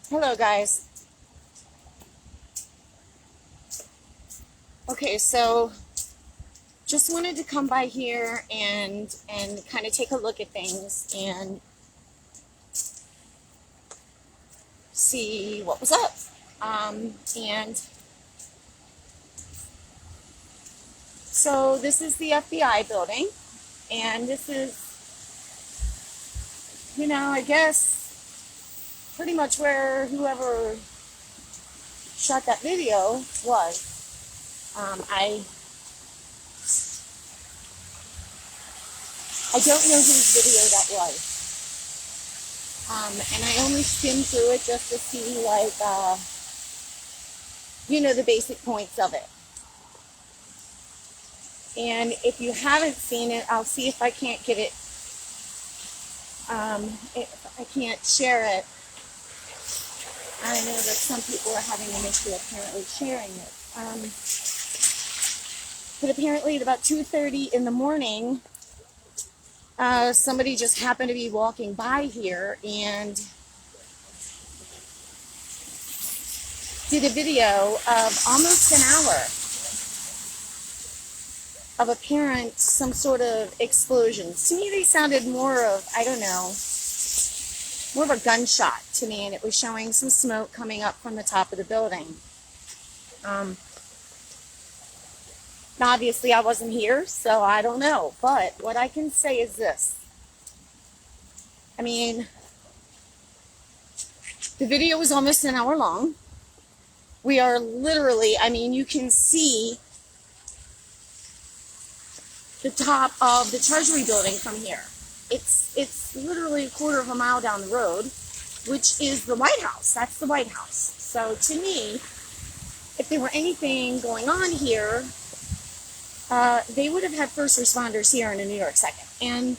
Hello guys. Okay, so just wanted to come by here and kind of take a look at things and see what was up. And so this is the FBI building, and this is, I guess pretty much where whoever shot that video was. I don't know whose video that was. And I only skimmed through it just to see, the basic points of it. And if you haven't seen it, I'll see if I can't get it, if I can't share it. I know that some people are having an issue apparently sharing it. But apparently at about 2:30 in the morning, somebody just happened to be walking by here and did a video of almost an hour of apparent some sort of explosions. To me, they sounded more of, more of a gunshot to me, and it was showing some smoke coming up from the top of the building. Obviously, I wasn't here, so I don't know. But what I can say is this. I mean, the video was almost an hour long. We are literally, you can see the top of the Treasury building from here. It's literally a quarter of a mile down the road, which is the White House. That's the White House. So to me, if there were anything going on here, they would have had first responders here in a New York second. And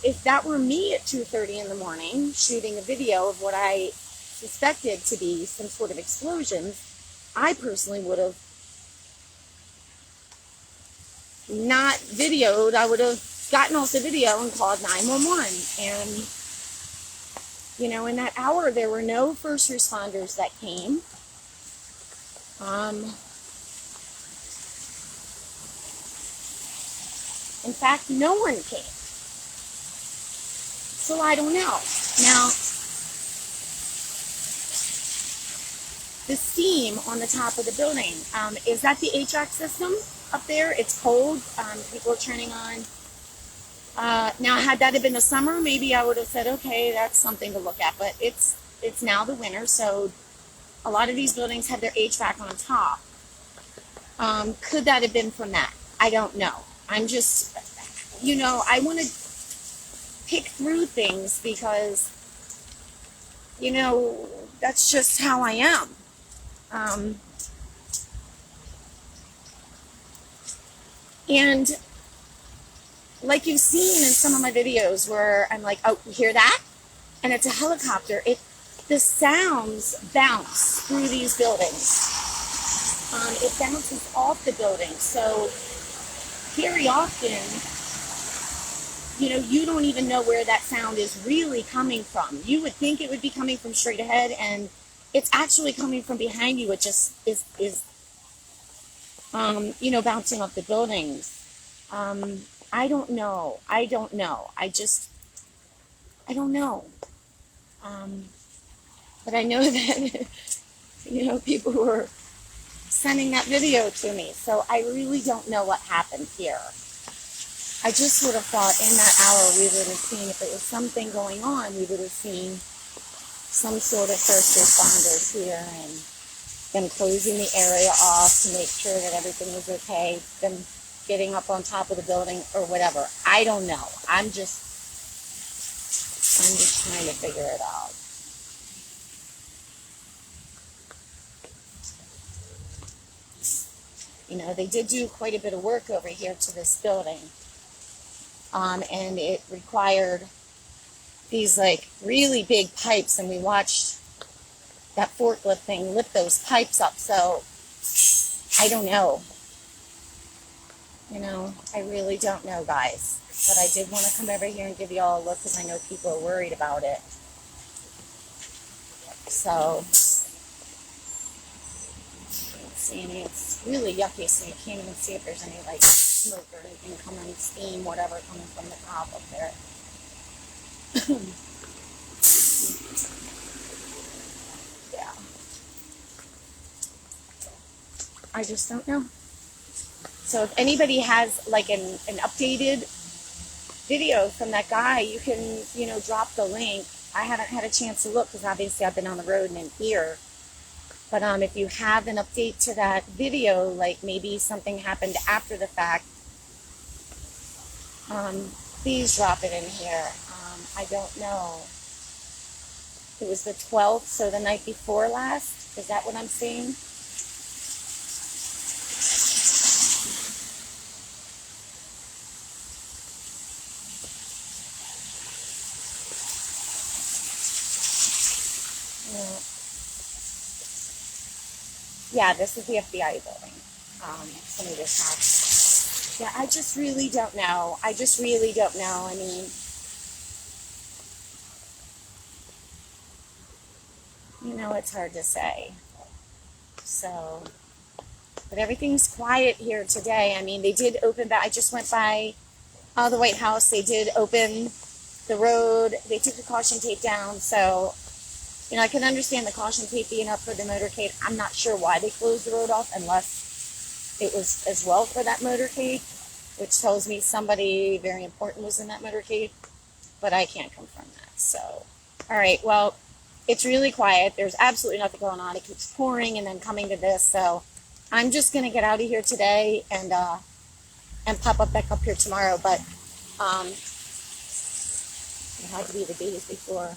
if that were me at 2:30 in the morning shooting a video of what I suspected to be some sort of explosions, I personally would have not videoed. I would have gotten off the video and called 911. And, in that hour, there were no first responders that came. In fact, no one came. So I don't know. Now, the steam on the top of the building, is that the HVAC system up there? It's cold. People are turning on. Now, had that have been the summer, maybe I would have said, okay, that's something to look at. But it's now the winter, so a lot of these buildings have their HVAC on top. Could that have been from that? I don't know. I'm just, I want to pick through things because, that's just how I am. And like you've seen in some of my videos where I'm like, oh, you hear that? And it's a helicopter. The sounds bounce through these buildings. It bounces off the building. So very often, you don't even know where that sound is really coming from. You would think it would be coming from straight ahead, and it's actually coming from behind you. It just is bouncing off the buildings. I don't know. I don't know. I don't know. But I know that, people were sending that video to me. So I really don't know what happened here. I just would have thought in that hour we would have seen, if it was something going on, we would have seen some sort of first responders here and them closing the area off to make sure that everything was okay, them getting up on top of the building or whatever. I don't know. I'm just trying to figure it out. They did do quite a bit of work over here to this building. And it required these really big pipes, and we watched that forklift thing lift those pipes up. So I don't know. I really don't know, guys. But I did want to come over here and give you all a look because I know people are worried about it. So, let's see, and it's really yucky, so you can't even see if there's any like smoke or anything coming, steam, whatever, coming from the top up there. Yeah. I just don't know. So if anybody has like an updated video from that guy, you can, drop the link. I haven't had a chance to look because obviously I've been on the road and in here. But if you have an update to that video, like maybe something happened after the fact, please drop it in here. I don't know. It was the 12th, so the night before last. Is that what I'm seeing? Yeah, this is the FBI building. Some of this house. Yeah, I just really don't know. I mean, it's hard to say. So, but everything's quiet here today. I mean, they did open back. I just went by the White House. They did open the road. They took the caution tape down. So, I can understand the caution tape being up for the motorcade. I'm not sure why they closed the road off unless it was as well for that motorcade, which tells me somebody very important was in that motorcade, but I can't confirm that. So, all right, well, it's really quiet. There's absolutely nothing going on. It keeps pouring and then coming to this. So I'm just going to get out of here today and pop up back up here tomorrow. But it had to be the days before.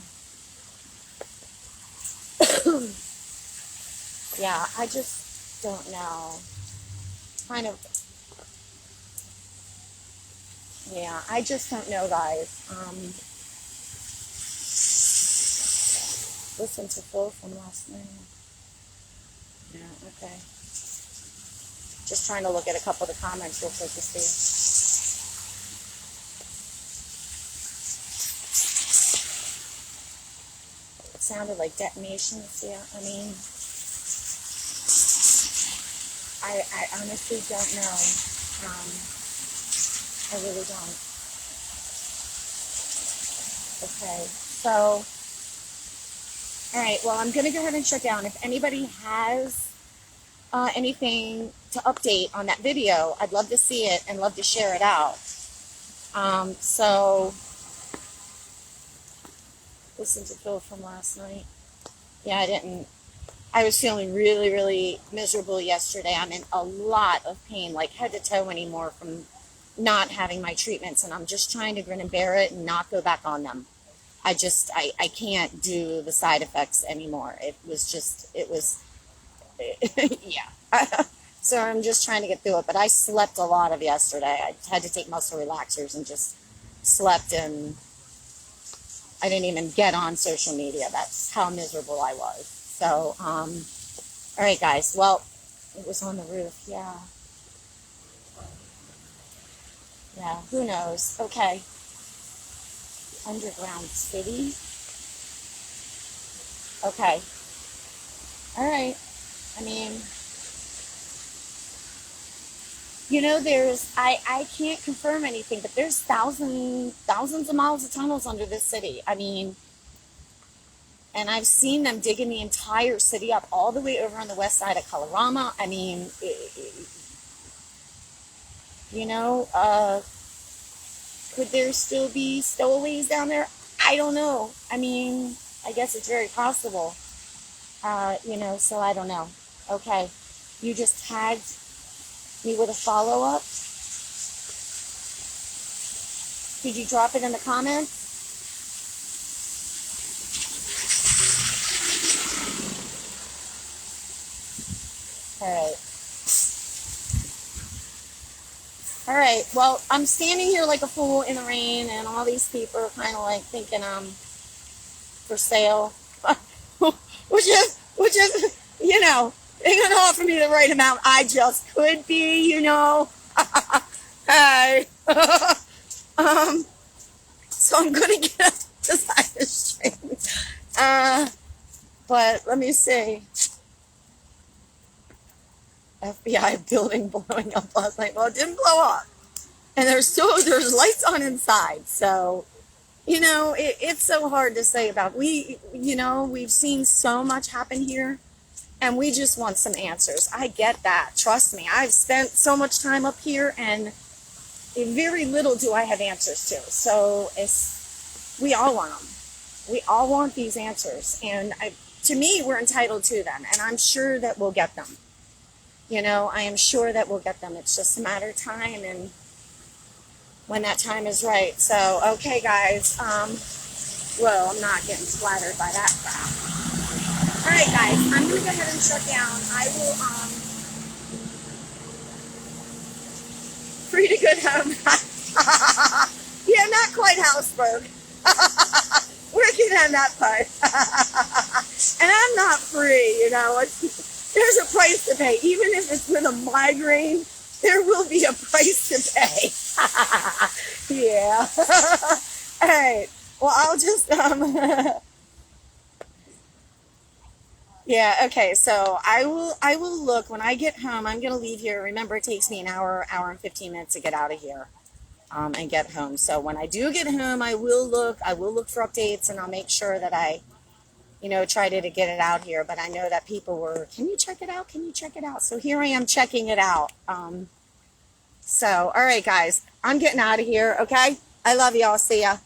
Yeah, I just don't know. Yeah, I just don't know, guys. Listen to Phil from last night. Yeah, okay. Just trying to look at a couple of the comments real quick to see. It sounded like detonations, yeah. I mean, I honestly don't know. I really don't. Okay, so, all right, well, I'm going to go ahead and shut down. If anybody has anything to update on that video, I'd love to see it and love to share it out. So, listen to Phil from last night. Yeah, I was feeling really, really miserable yesterday. I'm in a lot of pain, like head to toe anymore from not having my treatments, and I'm just trying to grin and bear it and not go back on them. I can't do the side effects anymore. Yeah. So I'm just trying to get through it, but I slept a lot of yesterday. I had to take muscle relaxers and just slept, and I didn't even get on social media. That's how miserable I was. So, all right, guys. Well, it was on the roof. Yeah. Yeah. Who knows? Okay. Underground city. Okay. All right. I mean, I can't confirm anything, but there's thousands of miles of tunnels under this city. I mean, and I've seen them digging the entire city up all the way over on the west side of Colorama. I mean, could there still be stowaways down there? I don't know. I mean, I guess it's very possible. So I don't know. Okay. You just tagged me with a follow-up. Did you drop it in the comments? All right. Well, I'm standing here like a fool in the rain, and all these people are kind of like thinking I'm for sale, which is, they're gonna offer me the right amount. I just could be, Hey. So I'm gonna get up to side of the street. But let me see. FBI building blowing up last night. Well, it didn't blow up. And there's lights on inside. So, it's so hard to say about. We've seen so much happen here, and we just want some answers. I get that. Trust me. I've spent so much time up here, and very little do I have answers to. So we all want them. We all want these answers, and to me, we're entitled to them, and I'm sure that we'll get them. I am sure that we'll get them. It's just a matter of time, and when that time is right. So, okay, guys. Well, I'm not getting splattered by that crap. All right, guys. I'm going to go ahead and shut down. I will, free to good home. Yeah, not quite housebroke. Working on that part. And I'm not free, There's a price to pay. Even if it's with a migraine, there will be a price to pay. Yeah. All right. Well, I'll just, yeah, okay. So I will look when I get home. I'm going to leave here. Remember, it takes me an hour and 15 minutes to get out of here, and get home. So when I do get home, I will look for updates, and I'll make sure that I, try to get it out here. But I know that people were, can you check it out? Can you check it out? So here I am checking it out. So, all right, guys, I'm getting out of here. Okay. I love y'all. See ya.